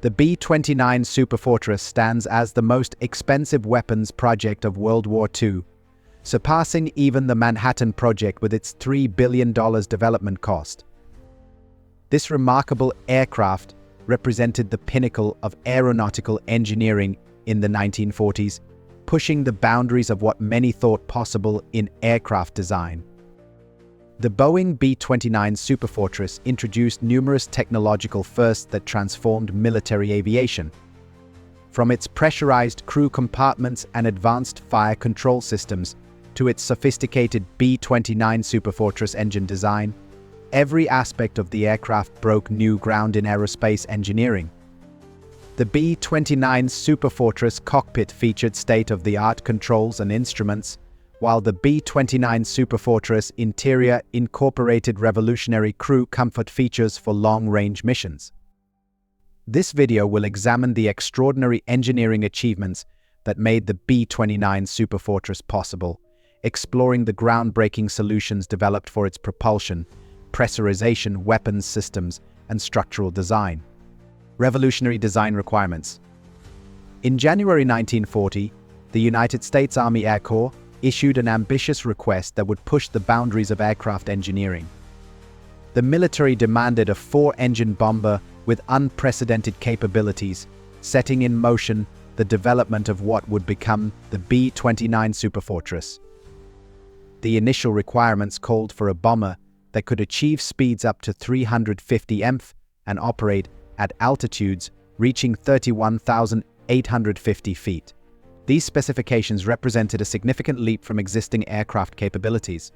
The B-29 Superfortress stands as the most expensive weapons project of World War II, surpassing even the Manhattan Project with its $3 billion development cost. This remarkable aircraft represented the pinnacle of aeronautical engineering in the 1940s, pushing the boundaries of what many thought possible in aircraft design. The Boeing B-29 Superfortress introduced numerous technological firsts that transformed military aviation. From its pressurized crew compartments and advanced fire control systems to its sophisticated B-29 Superfortress engine design, every aspect of the aircraft broke new ground in aerospace engineering. The B-29 Superfortress cockpit featured state-of-the-art controls and instruments, while the B-29 Superfortress interior incorporated revolutionary crew comfort features for long-range missions. This video will examine the extraordinary engineering achievements that made the B-29 Superfortress possible, exploring the groundbreaking solutions developed for its propulsion, pressurization, weapons systems, and structural design. Revolutionary design requirements. In January 1940, the United States Army Air Corps issued an ambitious request that would push the boundaries of aircraft engineering. The military demanded a four-engine bomber with unprecedented capabilities, setting in motion the development of what would become the B-29 Superfortress. The initial requirements called for a bomber that could achieve speeds up to 350 mph and operate at altitudes reaching 31,850 feet. These specifications represented a significant leap from existing aircraft capabilities.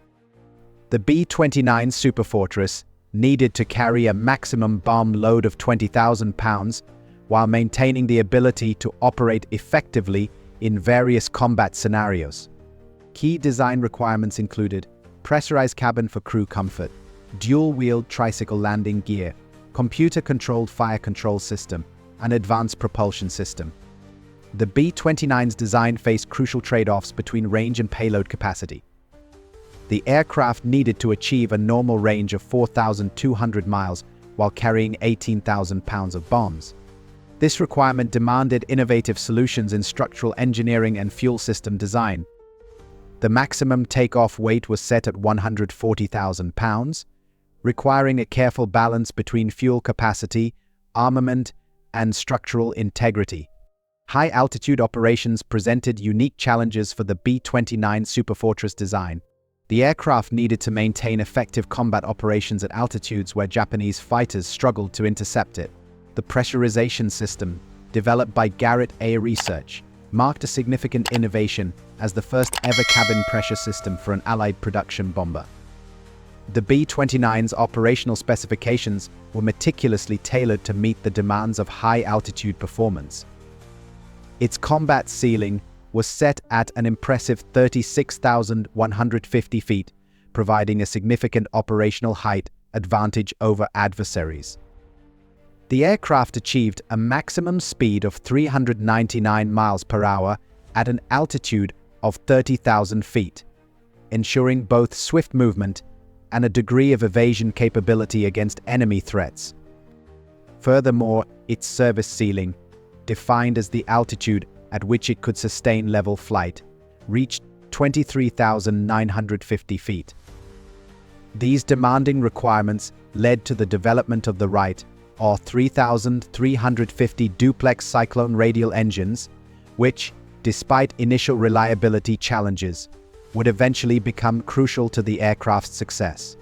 The B-29 Superfortress needed to carry a maximum bomb load of 20,000 pounds while maintaining the ability to operate effectively in various combat scenarios. Key design requirements included pressurized cabin for crew comfort, dual-wheeled tricycle landing gear, computer-controlled fire control system, and advanced propulsion system. The B-29's design faced crucial trade-offs between range and payload capacity. The aircraft needed to achieve a normal range of 4,200 miles while carrying 18,000 pounds of bombs. This requirement demanded innovative solutions in structural engineering and fuel system design. The maximum takeoff weight was set at 140,000 pounds, requiring a careful balance between fuel capacity, armament, and structural integrity. High-altitude operations presented unique challenges for the B-29 Superfortress design. The aircraft needed to maintain effective combat operations at altitudes where Japanese fighters struggled to intercept it. The pressurization system, developed by Garrett A. Research, marked a significant innovation as the first ever cabin pressure system for an Allied production bomber. The B-29's operational specifications were meticulously tailored to meet the demands of high-altitude performance. Its combat ceiling was set at an impressive 36,150 feet, providing a significant operational height advantage over adversaries. The aircraft achieved a maximum speed of 399 miles per hour at an altitude of 30,000 feet, ensuring both swift movement and a degree of evasion capability against enemy threats. Furthermore, its service ceiling, defined as the altitude at which it could sustain level flight, reached 23,950 feet. These demanding requirements led to the development of the Wright, or 3,350 duplex cyclone radial engines, which, despite initial reliability challenges, would eventually become crucial to the aircraft's success.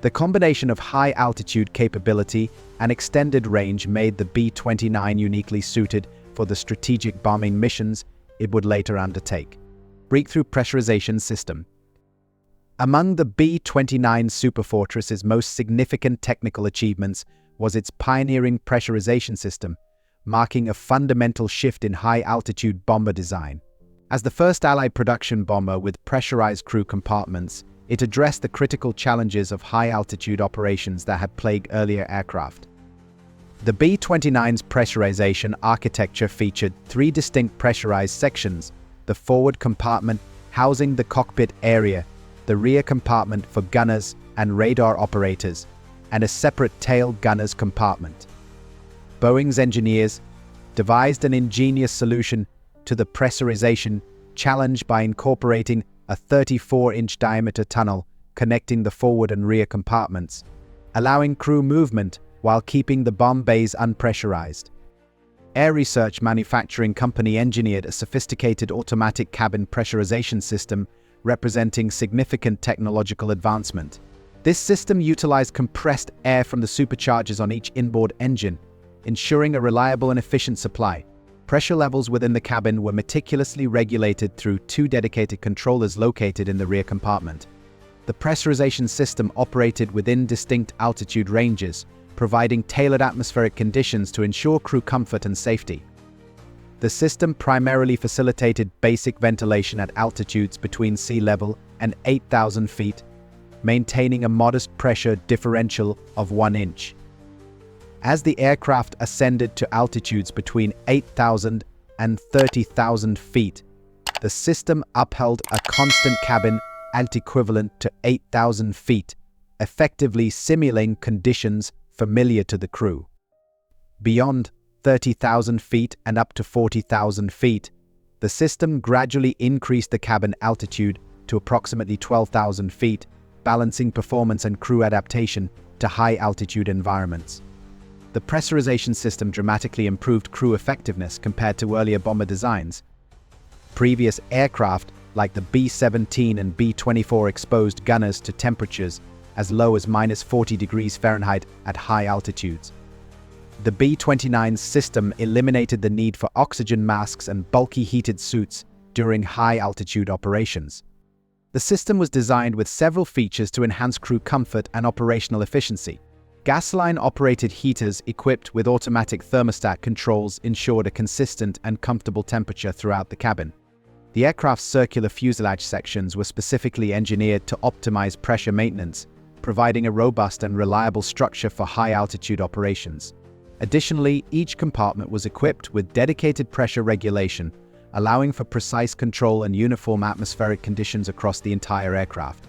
The combination of high-altitude capability and extended range made the B-29 uniquely suited for the strategic bombing missions it would later undertake. Breakthrough pressurization system. Among the B-29 Superfortress's most significant technical achievements was its pioneering pressurization system, marking a fundamental shift in high-altitude bomber design. As the first Allied production bomber with pressurized crew compartments, it addressed the critical challenges of high-altitude operations that had plagued earlier aircraft. The B-29's pressurization architecture featured three distinct pressurized sections: the forward compartment housing the cockpit area, the rear compartment for gunners and radar operators, and a separate tail gunner's compartment. Boeing's engineers devised an ingenious solution to the pressurization challenge by incorporating a 34-inch diameter tunnel connecting the forward and rear compartments, allowing crew movement while keeping the bomb bays unpressurized. Air Research Manufacturing Company engineered a sophisticated automatic cabin pressurization system representing significant technological advancement. This system utilized compressed air from the superchargers on each inboard engine, ensuring a reliable and efficient supply. Pressure levels within the cabin were meticulously regulated through 2 dedicated controllers located in the rear compartment. The pressurization system operated within distinct altitude ranges, providing tailored atmospheric conditions to ensure crew comfort and safety. The system primarily facilitated basic ventilation at altitudes between sea level and 8,000 feet, maintaining a modest pressure differential of 1 inch. As the aircraft ascended to altitudes between 8,000 and 30,000 feet, the system upheld a constant cabin alt equivalent to 8,000 feet, effectively simulating conditions familiar to the crew. Beyond 30,000 feet and up to 40,000 feet, the system gradually increased the cabin altitude to approximately 12,000 feet, balancing performance and crew adaptation to high-altitude environments. The pressurization system dramatically improved crew effectiveness compared to earlier bomber designs. Previous aircraft, like the B-17 and B-24, exposed gunners to temperatures as low as -40 degrees Fahrenheit at high altitudes. The B-29's system eliminated the need for oxygen masks and bulky heated suits during high-altitude operations. The system was designed with several features to enhance crew comfort and operational efficiency. Gasoline-operated heaters equipped with automatic thermostat controls ensured a consistent and comfortable temperature throughout the cabin. The aircraft's circular fuselage sections were specifically engineered to optimize pressure maintenance, providing a robust and reliable structure for high-altitude operations. Additionally, each compartment was equipped with dedicated pressure regulation, allowing for precise control and uniform atmospheric conditions across the entire aircraft.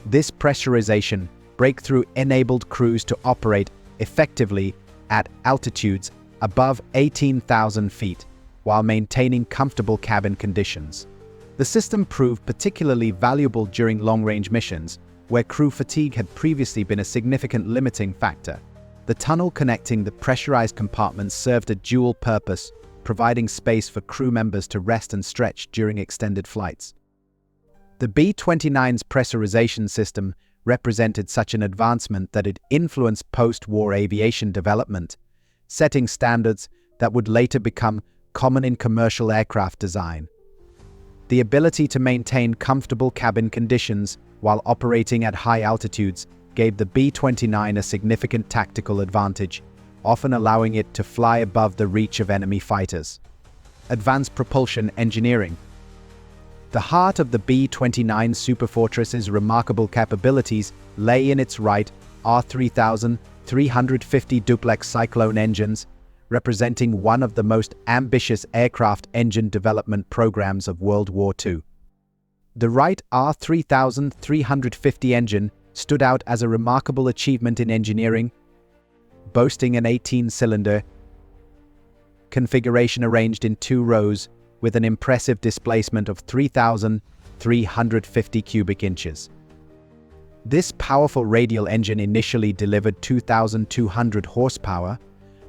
This pressurization breakthrough enabled crews to operate effectively at altitudes above 18,000 feet while maintaining comfortable cabin conditions. The system proved particularly valuable during long-range missions, where crew fatigue had previously been a significant limiting factor. The tunnel connecting the pressurized compartments served a dual purpose, providing space for crew members to rest and stretch during extended flights. The B-29's pressurization system represented such an advancement that it influenced post-war aviation development, setting standards that would later become common in commercial aircraft design. The ability to maintain comfortable cabin conditions while operating at high altitudes gave the B-29 a significant tactical advantage, often allowing it to fly above the reach of enemy fighters. Advanced propulsion engineering. The heart of the B-29 Superfortress's remarkable capabilities lay in its right R-3350 duplex Cyclone engines, representing one of the most ambitious aircraft engine development programs of World War II. The Wright R-3350 engine stood out as a remarkable achievement in engineering, boasting an 18-cylinder configuration arranged in 2 rows with an impressive displacement of 3,350 cubic inches. This powerful radial engine initially delivered 2,200 horsepower,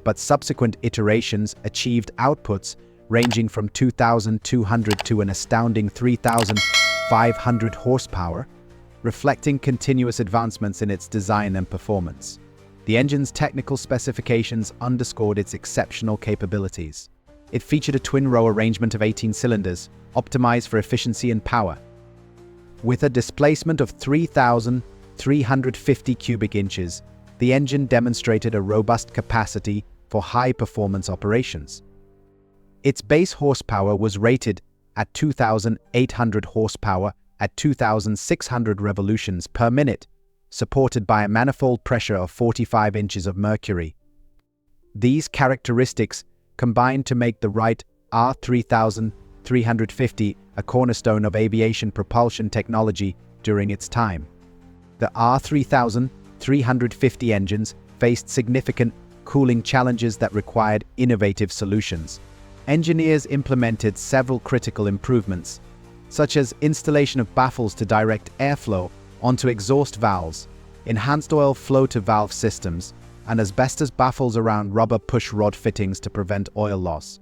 but subsequent iterations achieved outputs ranging from 2,200 to an astounding 3,500 horsepower, reflecting continuous advancements in its design and performance. The engine's technical specifications underscored its exceptional capabilities. It featured a twin-row arrangement of 18 cylinders, optimized for efficiency and power. With a displacement of 3,350 cubic inches, the engine demonstrated a robust capacity for high-performance operations. Its base horsepower was rated at 2,800 horsepower at 2,600 revolutions per minute, supported by a manifold pressure of 45 inches of mercury. These characteristics combined to make the Wright R-3350 a cornerstone of aviation propulsion technology during its time. The R-3350 engines faced significant cooling challenges that required innovative solutions. Engineers implemented several critical improvements, such as installation of baffles to direct airflow onto exhaust valves, enhanced oil flow-to-valve systems, and asbestos baffles around rubber push rod fittings to prevent oil loss.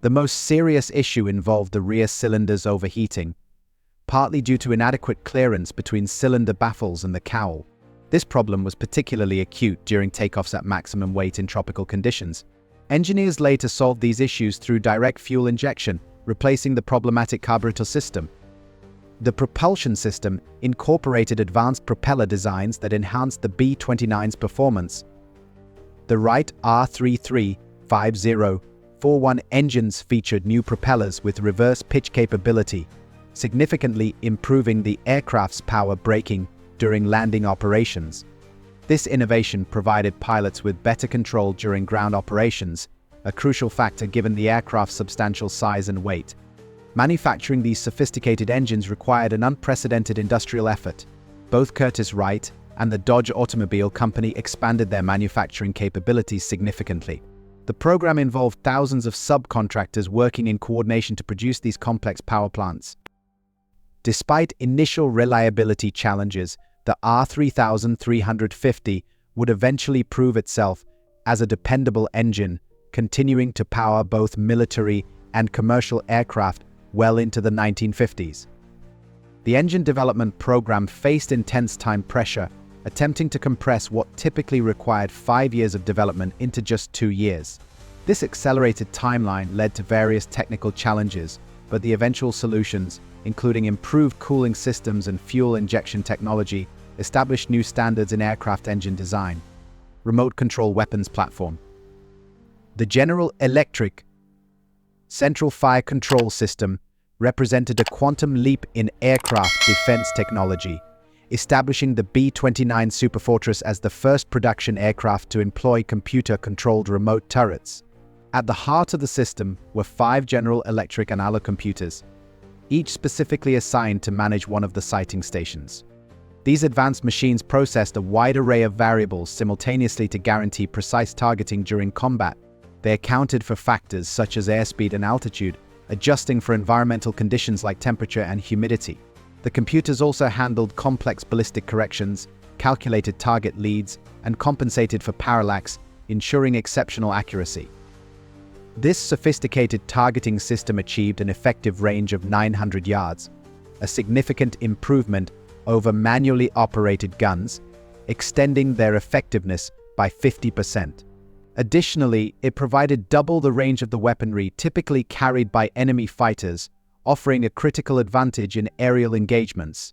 The most serious issue involved the rear cylinders overheating, partly due to inadequate clearance between cylinder baffles and the cowl. This problem was particularly acute during takeoffs at maximum weight in tropical conditions. Engineers later solved these issues through direct fuel injection, replacing the problematic carburetor system. The propulsion system incorporated advanced propeller designs that enhanced the B-29's performance. The Wright R335041 engines featured new propellers with reverse pitch capability, significantly improving the aircraft's power braking during landing operations. This innovation provided pilots with better control during ground operations, a crucial factor given the aircraft's substantial size and weight. Manufacturing these sophisticated engines required an unprecedented industrial effort. Both Curtiss-Wright and the Dodge Automobile Company expanded their manufacturing capabilities significantly. The program involved thousands of subcontractors working in coordination to produce these complex power plants. Despite initial reliability challenges, the R3350 would eventually prove itself as a dependable engine, continuing to power both military and commercial aircraft well into the 1950s. The engine development program faced intense time pressure, attempting to compress what typically required 5 years of development into just 2 years. This accelerated timeline led to various technical challenges, but the eventual solutions, including improved cooling systems and fuel injection technology, established new standards in aircraft engine design. Remote control weapons platform. The General Electric Central Fire Control System represented a quantum leap in aircraft defense technology, establishing the B-29 Superfortress as the first production aircraft to employ computer-controlled remote turrets. At the heart of the system were 5 General Electric analog computers, each specifically assigned to manage one of the sighting stations. These advanced machines processed a wide array of variables simultaneously to guarantee precise targeting during combat. They accounted for factors such as airspeed and altitude, adjusting for environmental conditions like temperature and humidity. The computers also handled complex ballistic corrections, calculated target leads, and compensated for parallax, ensuring exceptional accuracy. This sophisticated targeting system achieved an effective range of 900 yards, a significant improvement over manually operated guns, extending their effectiveness by 50%. Additionally, it provided double the range of the weaponry typically carried by enemy fighters, offering a critical advantage in aerial engagements.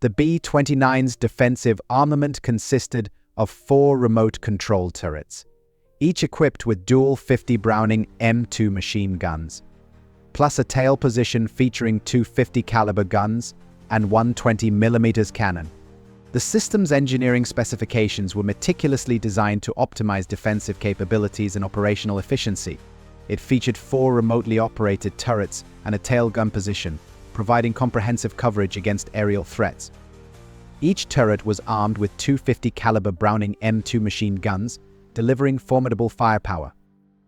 The B-29's defensive armament consisted of 4 remote control turrets, each equipped with dual 50 Browning M2 machine guns, plus a tail position featuring 2 50 caliber guns and 120 mm cannon. The system's engineering specifications were meticulously designed to optimize defensive capabilities and operational efficiency. It featured 4 remotely operated turrets and a tail gun position, providing comprehensive coverage against aerial threats. Each turret was armed with 2 50 caliber Browning M2 machine guns, delivering formidable firepower.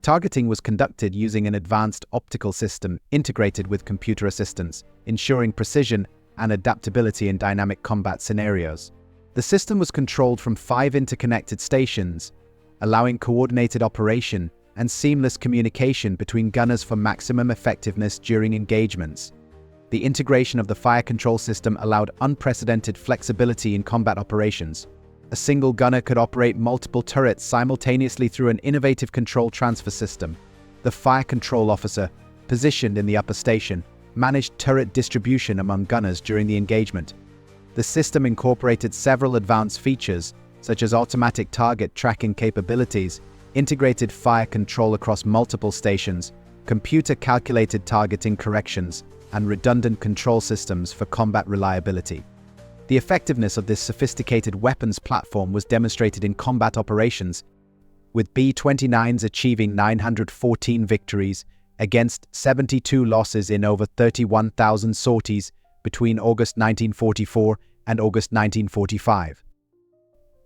Targeting was conducted using an advanced optical system integrated with computer assistance, ensuring precision and adaptability in dynamic combat scenarios. The system was controlled from 5 interconnected stations, allowing coordinated operation and seamless communication between gunners for maximum effectiveness during engagements. The integration of the fire control system allowed unprecedented flexibility in combat operations. A single gunner could operate multiple turrets simultaneously through an innovative control transfer system. The fire control officer, positioned in the upper station, managed turret distribution among gunners during the engagement. The system incorporated several advanced features, such as automatic target tracking capabilities, integrated fire control across multiple stations, computer-calculated targeting corrections, and redundant control systems for combat reliability. The effectiveness of this sophisticated weapons platform was demonstrated in combat operations, with B-29s achieving 914 victories against 72 losses in over 31,000 sorties between August 1944 and August 1945.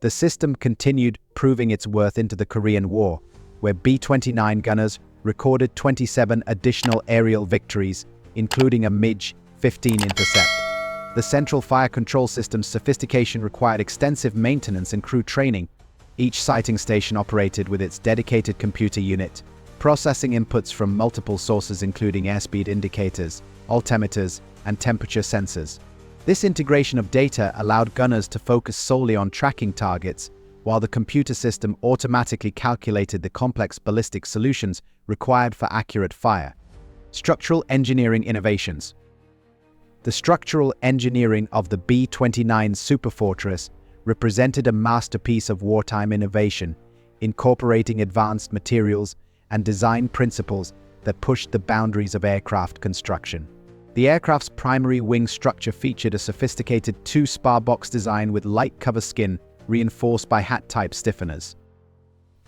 The system continued proving its worth into the Korean War, where B-29 gunners recorded 27 additional aerial victories, including a MiG-15 intercept. The central fire control system's sophistication required extensive maintenance and crew training. Each sighting station operated with its dedicated computer unit, processing inputs from multiple sources including airspeed indicators, altimeters, and temperature sensors. This integration of data allowed gunners to focus solely on tracking targets, while the computer system automatically calculated the complex ballistic solutions required for accurate fire. Structural engineering innovations. The structural engineering of the B-29 Superfortress represented a masterpiece of wartime innovation, incorporating advanced materials and design principles that pushed the boundaries of aircraft construction. The aircraft's primary wing structure featured a sophisticated two-spar box design with light cover skin reinforced by hat-type stiffeners.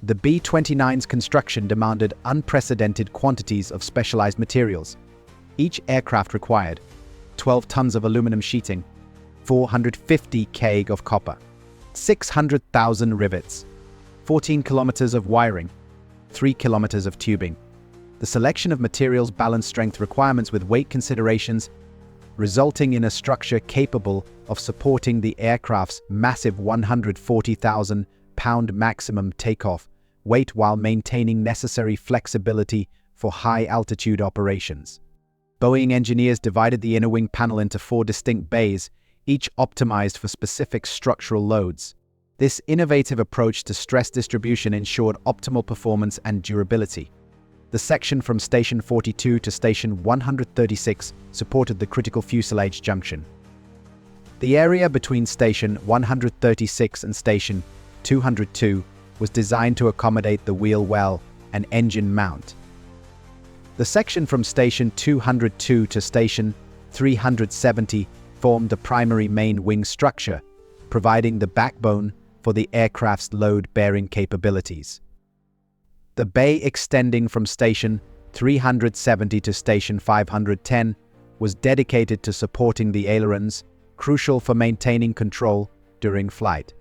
The B-29's construction demanded unprecedented quantities of specialized materials. Each aircraft required 12 tons of aluminum sheeting, 450 kg of copper, 600,000 rivets, 14 kilometers of wiring, 3 kilometers of tubing. The selection of materials balanced strength requirements with weight considerations, resulting in a structure capable of supporting the aircraft's massive 140,000-pound maximum takeoff weight while maintaining necessary flexibility for high-altitude operations. Boeing engineers divided the inner wing panel into 4 distinct bays, each optimized for specific structural loads. This innovative approach to stress distribution ensured optimal performance and durability. The section from Station 42 to Station 136 supported the critical fuselage junction. The area between Station 136 and Station 202 was designed to accommodate the wheel well and engine mount. The section from Station 202 to Station 370 formed the primary main wing structure, providing the backbone for the aircraft's load-bearing capabilities. The bay extending from Station 370 to Station 510 was dedicated to supporting the ailerons, crucial for maintaining control during flight.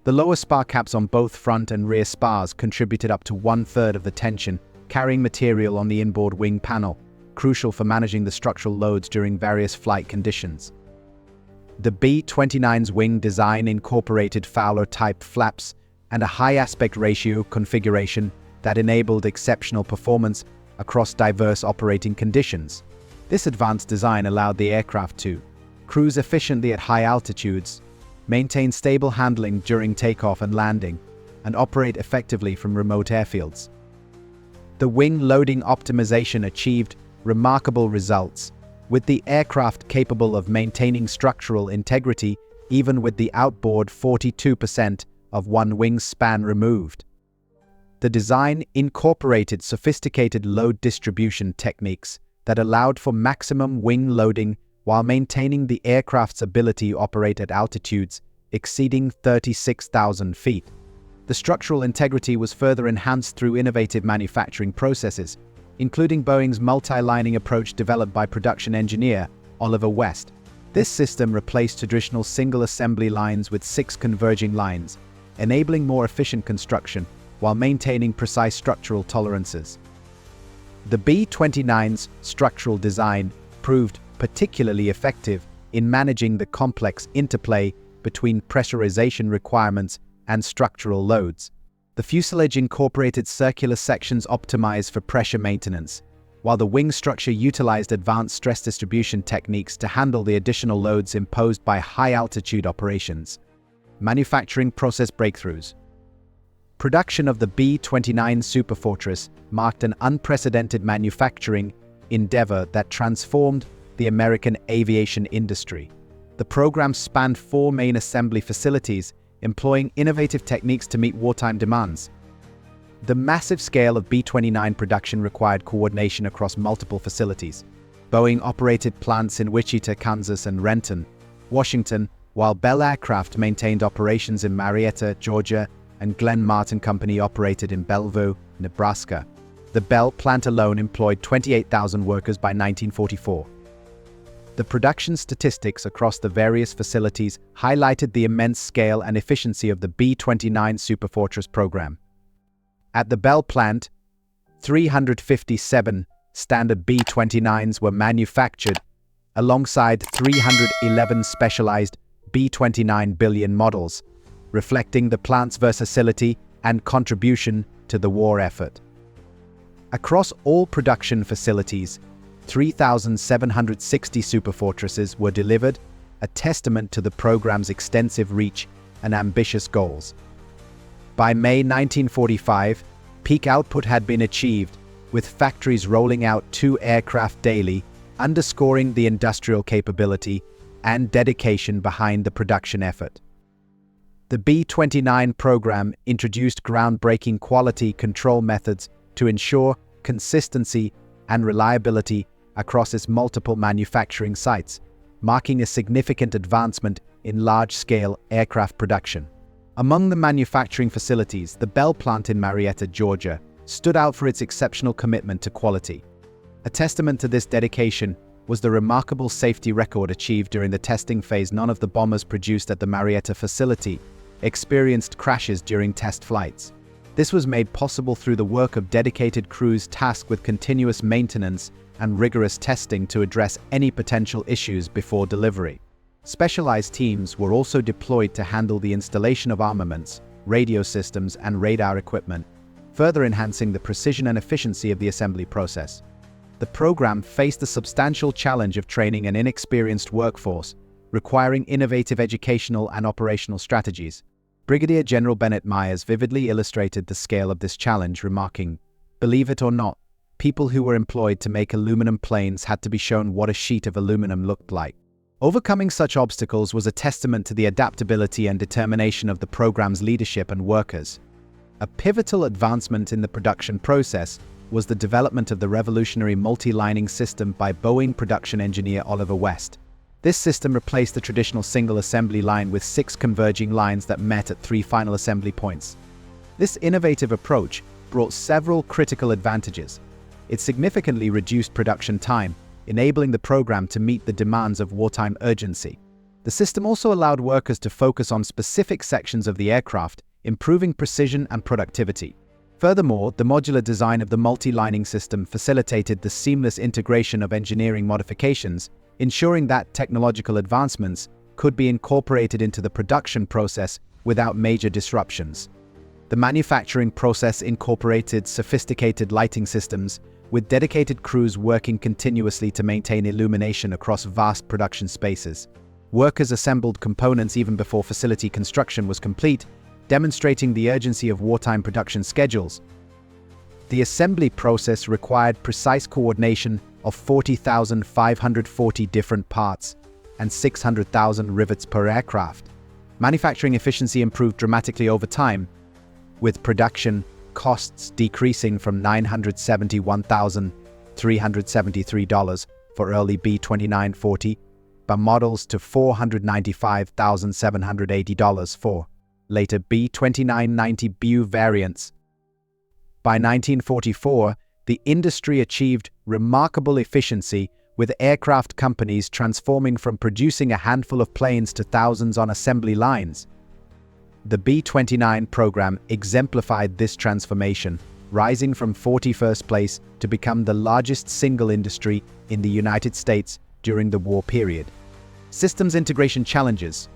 The lower spar caps on both front and rear spars contributed up to 1/3 of the tension, carrying material on the inboard wing panel, crucial for managing the structural loads during various flight conditions. The B-29's wing design incorporated Fowler-type flaps and a high aspect ratio configuration that enabled exceptional performance across diverse operating conditions. This advanced design allowed the aircraft to cruise efficiently at high altitudes, maintain stable handling during takeoff and landing, and operate effectively from remote airfields. The wing loading optimization achieved remarkable results, with the aircraft capable of maintaining structural integrity even with the outboard 42% of one wing span removed. The design incorporated sophisticated load distribution techniques that allowed for maximum wing loading while maintaining the aircraft's ability to operate at altitudes exceeding 36,000 feet. The structural integrity was further enhanced through innovative manufacturing processes, including Boeing's multi-lining approach developed by production engineer Oliver West. This system replaced traditional single assembly lines with 6 converging lines, enabling more efficient construction while maintaining precise structural tolerances. The B-29's structural design proved particularly effective in managing the complex interplay between pressurization requirements and structural loads. The fuselage incorporated circular sections optimized for pressure maintenance, while the wing structure utilized advanced stress distribution techniques to handle the additional loads imposed by high-altitude operations. Manufacturing process breakthroughs. Production of the B-29 Superfortress marked an unprecedented manufacturing endeavor that transformed the American aviation industry. The program spanned 4 main assembly facilities, employing innovative techniques to meet wartime demands. The massive scale of B-29 production required coordination across multiple facilities. Boeing operated plants in Wichita, Kansas and Renton, Washington, while Bell Aircraft maintained operations in Marietta, Georgia, and Glenn Martin Company operated in Bellevue, Nebraska. The Bell plant alone employed 28,000 workers by 1944. The production statistics across the various facilities highlighted the immense scale and efficiency of the B-29 Superfortress program. At the Bell plant, 357 standard B-29s were manufactured, alongside 311 specialized B-29 billion models, reflecting the plant's versatility and contribution to the war effort. Across all production facilities, 3,760 Superfortresses were delivered, a testament to the program's extensive reach and ambitious goals. By May 1945, peak output had been achieved, with factories rolling out 2 aircraft daily, underscoring the industrial capability and dedication behind the production effort. The B-29 program introduced groundbreaking quality control methods to ensure consistency and reliability across its multiple manufacturing sites, marking a significant advancement in large-scale aircraft production. Among the manufacturing facilities, the Bell plant in Marietta, Georgia, stood out for its exceptional commitment to quality. A testament to this dedication was the remarkable safety record achieved during the testing phase. None of the bombers produced at the Marietta facility experienced crashes during test flights. This was made possible through the work of dedicated crews tasked with continuous maintenance and rigorous testing to address any potential issues before delivery. Specialized teams were also deployed to handle the installation of armaments, radio systems, and radar equipment, further enhancing the precision and efficiency of the assembly process. The program faced a substantial challenge of training an inexperienced workforce, requiring innovative educational and operational strategies. Brigadier General Bennett Myers vividly illustrated the scale of this challenge, remarking, "Believe it or not, people who were employed to make aluminum planes had to be shown what a sheet of aluminum looked like." Overcoming such obstacles was a testament to the adaptability and determination of the program's leadership and workers. A pivotal advancement in the production process was the development of the revolutionary multi-lining system by Boeing production engineer Oliver West. This system replaced the traditional single assembly line with 6 converging lines that met at 3 final assembly points. This innovative approach brought several critical advantages. It significantly reduced production time, enabling the program to meet the demands of wartime urgency. The system also allowed workers to focus on specific sections of the aircraft, improving precision and productivity. Furthermore, the modular design of the multi-lining system facilitated the seamless integration of engineering modifications, ensuring that technological advancements could be incorporated into the production process without major disruptions. The manufacturing process incorporated sophisticated lighting systems, with dedicated crews working continuously to maintain illumination across vast production spaces. Workers assembled components even before facility construction was complete, demonstrating the urgency of wartime production schedules. The assembly process required precise coordination of 40,540 different parts and 600,000 rivets per aircraft. Manufacturing efficiency improved dramatically over time, with production costs decreasing from $971,373 for early B-2940 models to $495,780 for later B-2990 BU variants. By 1944, the industry achieved remarkable efficiency, with aircraft companies transforming from producing a handful of planes to thousands on assembly lines. The B-29 program exemplified this transformation, rising from 41st place to become the largest single industry in the United States during the war period. Systems integration challenges.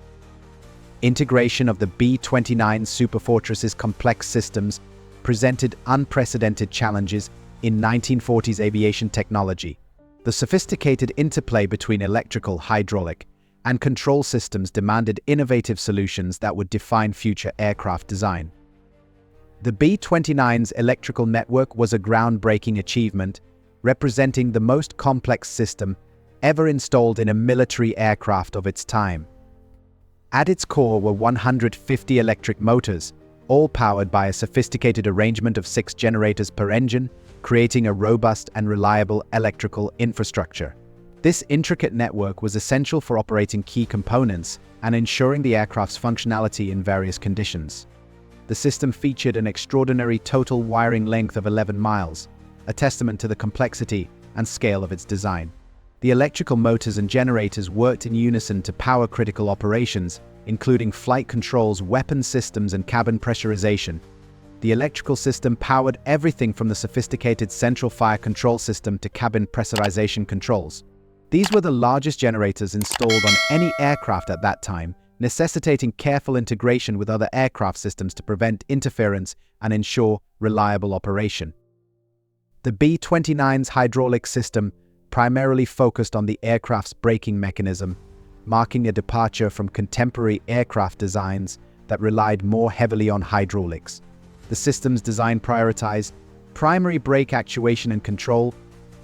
Integration of the B-29 Superfortress's complex systems presented unprecedented challenges in 1940s aviation technology. The sophisticated interplay between electrical, hydraulic, and control systems demanded innovative solutions that would define future aircraft design. The B-29's electrical network was a groundbreaking achievement, representing the most complex system ever installed in a military aircraft of its time. At its core were 150 electric motors, all powered by a sophisticated arrangement of 6 generators per engine, creating a robust and reliable electrical infrastructure. This intricate network was essential for operating key components and ensuring the aircraft's functionality in various conditions. The system featured an extraordinary total wiring length of 11 miles, a testament to the complexity and scale of its design. The electrical motors and generators worked in unison to power critical operations, including flight controls, weapon systems, and cabin pressurization. The electrical system powered everything from the sophisticated central fire control system to cabin pressurization controls. These were the largest generators installed on any aircraft at that time, necessitating careful integration with other aircraft systems to prevent interference and ensure reliable operation. The B-29's hydraulic system primarily focused on the aircraft's braking mechanism, marking a departure from contemporary aircraft designs that relied more heavily on hydraulics. The system's design prioritized primary brake actuation and control,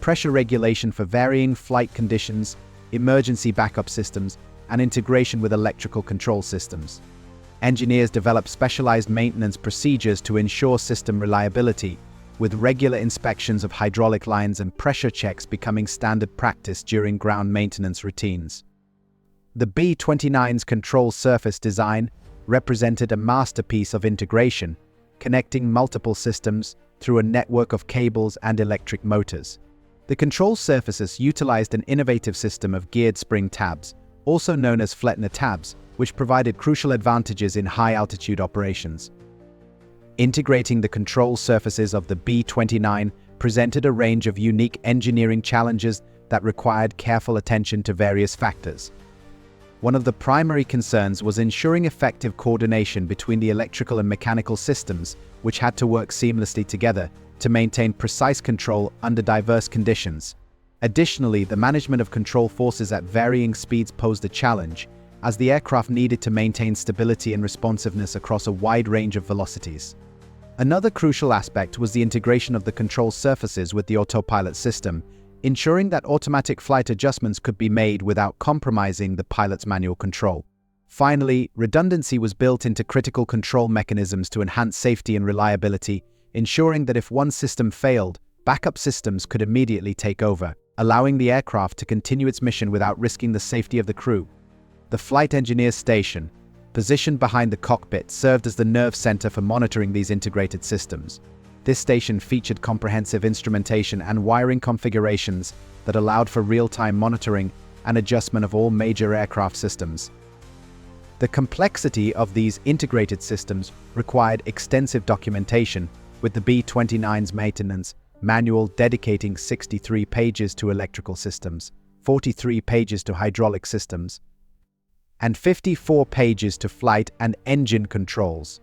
pressure regulation for varying flight conditions, emergency backup systems, and integration with electrical control systems. Engineers developed specialized maintenance procedures to ensure system reliability, with regular inspections of hydraulic lines and pressure checks becoming standard practice during ground maintenance routines. The B-29's control surface design represented a masterpiece of integration, connecting multiple systems through a network of cables and electric motors. The control surfaces utilized an innovative system of geared spring tabs, also known as Flettner tabs, which provided crucial advantages in high-altitude operations. Integrating the control surfaces of the B-29 presented a range of unique engineering challenges that required careful attention to various factors. One of the primary concerns was ensuring effective coordination between the electrical and mechanical systems, which had to work seamlessly together to maintain precise control under diverse conditions. Additionally, the management of control forces at varying speeds posed a challenge, as the aircraft needed to maintain stability and responsiveness across a wide range of velocities. Another crucial aspect was the integration of the control surfaces with the autopilot system, ensuring that automatic flight adjustments could be made without compromising the pilot's manual control. Finally, redundancy was built into critical control mechanisms to enhance safety and reliability, ensuring that if one system failed, backup systems could immediately take over, allowing the aircraft to continue its mission without risking the safety of the crew. The flight engineer's station, positioned behind the cockpit, served as the nerve center for monitoring these integrated systems. This station featured comprehensive instrumentation and wiring configurations that allowed for real-time monitoring and adjustment of all major aircraft systems. The complexity of these integrated systems required extensive documentation, with the B-29's maintenance manual dedicating 63 pages to electrical systems, 43 pages to hydraulic systems, and 54 pages to flight and engine controls.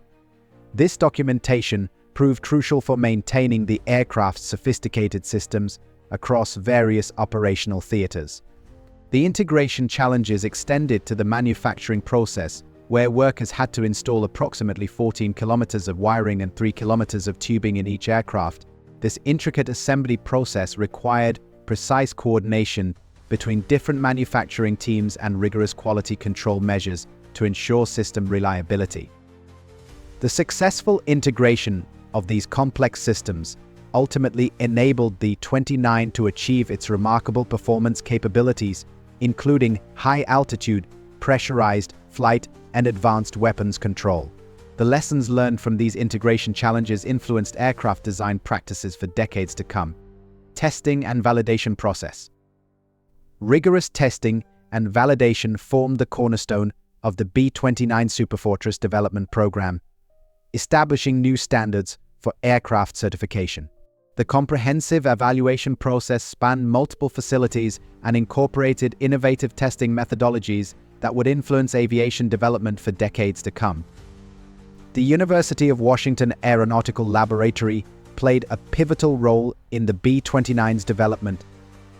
This documentation proved crucial for maintaining the aircraft's sophisticated systems across various operational theaters. The integration challenges extended to the manufacturing process, where workers had to install approximately 14 kilometers of wiring and 3 kilometers of tubing in each aircraft. This intricate assembly process required precise coordination between different manufacturing teams and rigorous quality control measures to ensure system reliability. The successful integration of these complex systems ultimately enabled the 29 to achieve its remarkable performance capabilities, including high-altitude, pressurized flight, and advanced weapons control. The lessons learned from these integration challenges influenced aircraft design practices for decades to come. Testing and validation process. Rigorous testing and validation formed the cornerstone of the B-29 Superfortress development program, establishing new standards for aircraft certification. The comprehensive evaluation process spanned multiple facilities and incorporated innovative testing methodologies that would influence aviation development for decades to come. The University of Washington Aeronautical Laboratory played a pivotal role in the B-29's development,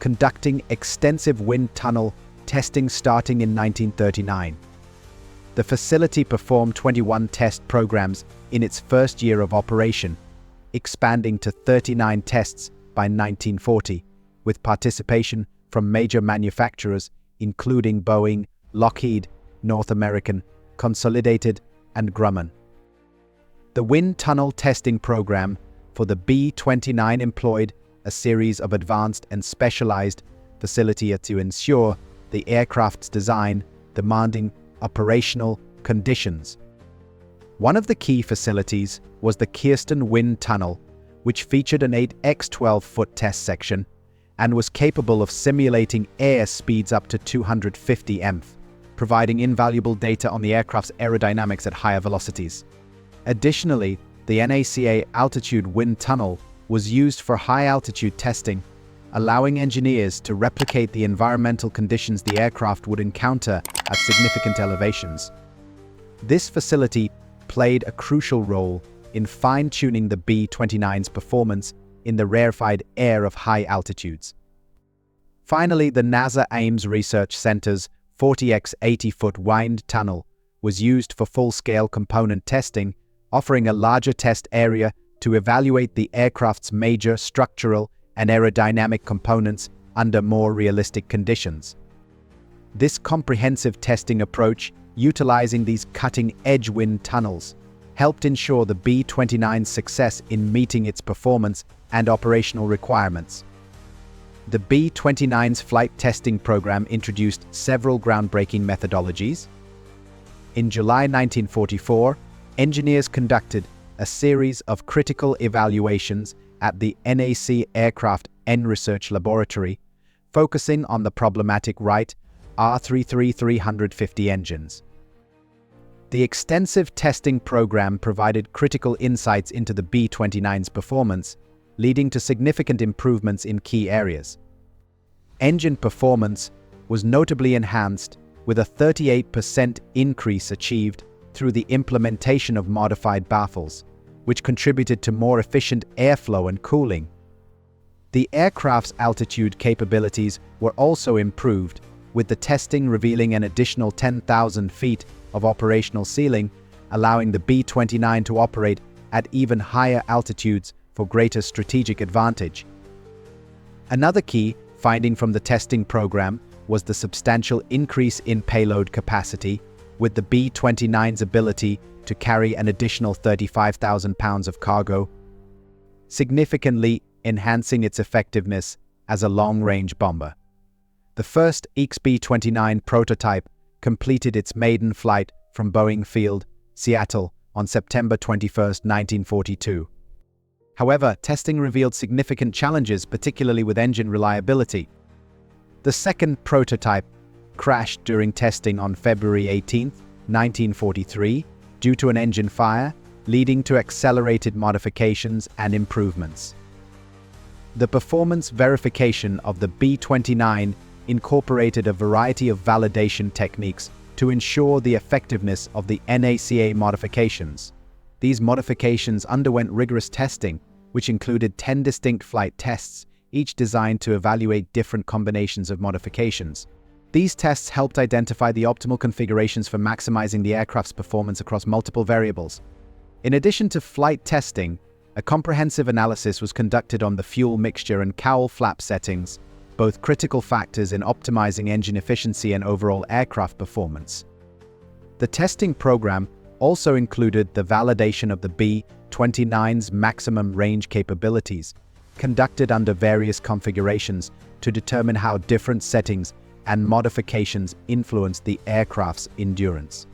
conducting extensive wind tunnel testing starting in 1939. The facility performed 21 test programs in its first year of operation, expanding to 39 tests by 1940, with participation from major manufacturers including Boeing, Lockheed, North American, Consolidated, and Grumman. The wind tunnel testing program for the B-29 employed a series of advanced and specialized facilities to ensure the aircraft's design demanding operational conditions. One of the key facilities was the Kirsten Wind Tunnel, which featured an 8x12-foot test section and was capable of simulating air speeds up to 250 mph, providing invaluable data on the aircraft's aerodynamics at higher velocities. Additionally, the NACA altitude wind tunnel was used for high-altitude testing, allowing engineers to replicate the environmental conditions the aircraft would encounter at significant elevations. This facility played a crucial role in fine-tuning the B-29's performance in the rarefied air of high altitudes. Finally, the NASA Ames Research Center's 40x 80-foot wind tunnel was used for full-scale component testing, offering a larger test area to evaluate the aircraft's major structural and aerodynamic components under more realistic conditions. This comprehensive testing approach, utilizing these cutting-edge wind tunnels, helped ensure the B-29's success in meeting its performance and operational requirements. The B-29's flight testing program introduced several groundbreaking methodologies. In July 1944, engineers conducted a series of critical evaluations at the NAC Aircraft Research Laboratory, focusing on the problematic Wright R33350 engines. The extensive testing program provided critical insights into the B-29's performance, leading to significant improvements in key areas. Engine performance was notably enhanced, with a 38% increase achieved through the implementation of modified baffles, which contributed to more efficient airflow and cooling. The aircraft's altitude capabilities were also improved, with the testing revealing an additional 10,000 feet of operational ceiling, allowing the B-29 to operate at even higher altitudes for greater strategic advantage. Another key finding from the testing program was the substantial increase in payload capacity, with the B-29's ability to carry an additional 35,000 pounds of cargo, significantly enhancing its effectiveness as a long-range bomber. The first B-29 prototype completed its maiden flight from Boeing Field, Seattle, on September 21, 1942. However, testing revealed significant challenges, particularly with engine reliability. The second prototype crashed during testing on February 18, 1943, due to an engine fire, leading to accelerated modifications and improvements. The performance verification of the B-29 incorporated a variety of validation techniques to ensure the effectiveness of the NACA modifications. These modifications underwent rigorous testing, which included 10 distinct flight tests, each designed to evaluate different combinations of modifications. These tests helped identify the optimal configurations for maximizing the aircraft's performance across multiple variables. In addition to flight testing, a comprehensive analysis was conducted on the fuel mixture and cowl flap settings, both critical factors in optimizing engine efficiency and overall aircraft performance. The testing program also included the validation of the B-29's maximum range capabilities, conducted under various configurations to determine how different settings and modifications influenced the aircraft's endurance.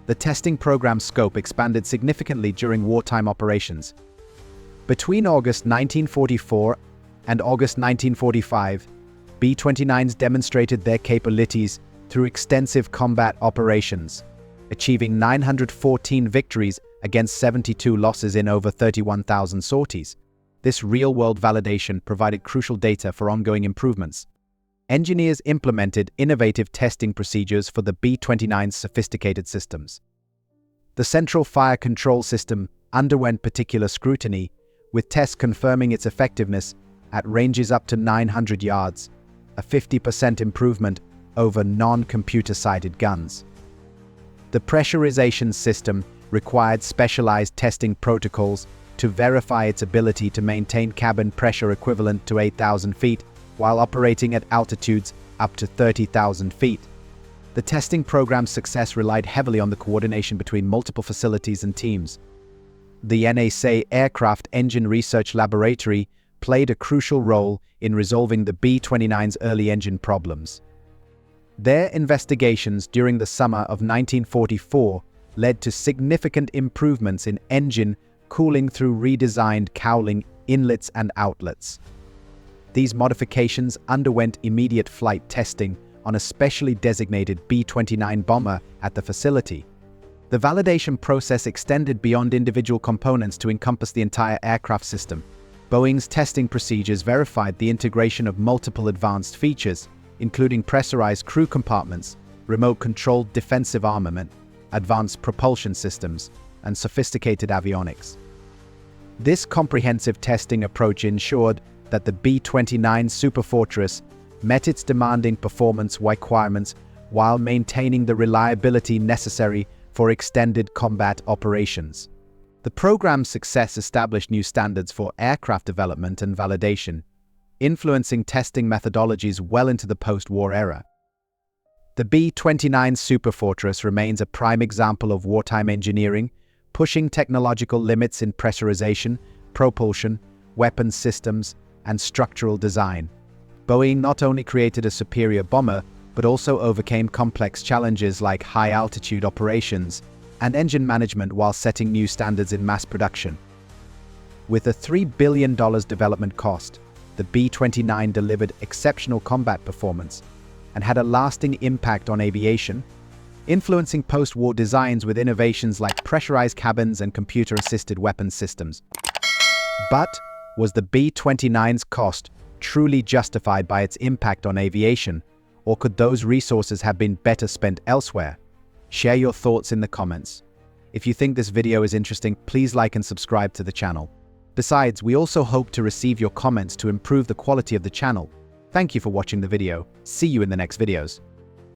The testing program's scope expanded significantly during wartime operations. Between August 1944 and August 1945, B-29s demonstrated their capabilities through extensive combat operations, achieving 914 victories against 72 losses in over 31,000 sorties. This real-world validation provided crucial data for ongoing improvements. Engineers implemented innovative testing procedures for the B-29's sophisticated systems. The Central Fire Control System underwent particular scrutiny, with tests confirming its effectiveness at ranges up to 900 yards, a 50% improvement over non-computer-sighted guns. The pressurization system required specialized testing protocols to verify its ability to maintain cabin pressure equivalent to 8,000 feet while operating at altitudes up to 30,000 feet. The testing program's success relied heavily on the coordination between multiple facilities and teams. The NASA Aircraft Engine Research Laboratory played a crucial role in resolving the B-29's early engine problems. Their investigations during the summer of 1944 led to significant improvements in engine cooling through redesigned cowling inlets and outlets. These modifications underwent immediate flight testing on a specially designated B-29 bomber at the facility. The validation process extended beyond individual components to encompass the entire aircraft system. Boeing's testing procedures verified the integration of multiple advanced features, including pressurized crew compartments, remote-controlled defensive armament, advanced propulsion systems, and sophisticated avionics. This comprehensive testing approach ensured that the B-29 Superfortress met its demanding performance requirements while maintaining the reliability necessary for extended combat operations. The program's success established new standards for aircraft development and validation, influencing testing methodologies well into the post-war era. The B-29 Superfortress remains a prime example of wartime engineering, pushing technological limits in pressurization, propulsion, weapons systems, and structural design. Boeing not only created a superior bomber, but also overcame complex challenges like high-altitude operations and engine management while setting new standards in mass production. With a $3 billion development cost, the B-29 delivered exceptional combat performance and had a lasting impact on aviation, influencing post-war designs with innovations like pressurized cabins and computer-assisted weapons systems. But was the B-29's cost truly justified by its impact on aviation, or could those resources have been better spent elsewhere? Share your thoughts in the comments. If you think this video is interesting, please like and subscribe to the channel. Besides, we also hope to receive your comments to improve the quality of the channel. Thank you for watching the video. See you in the next videos.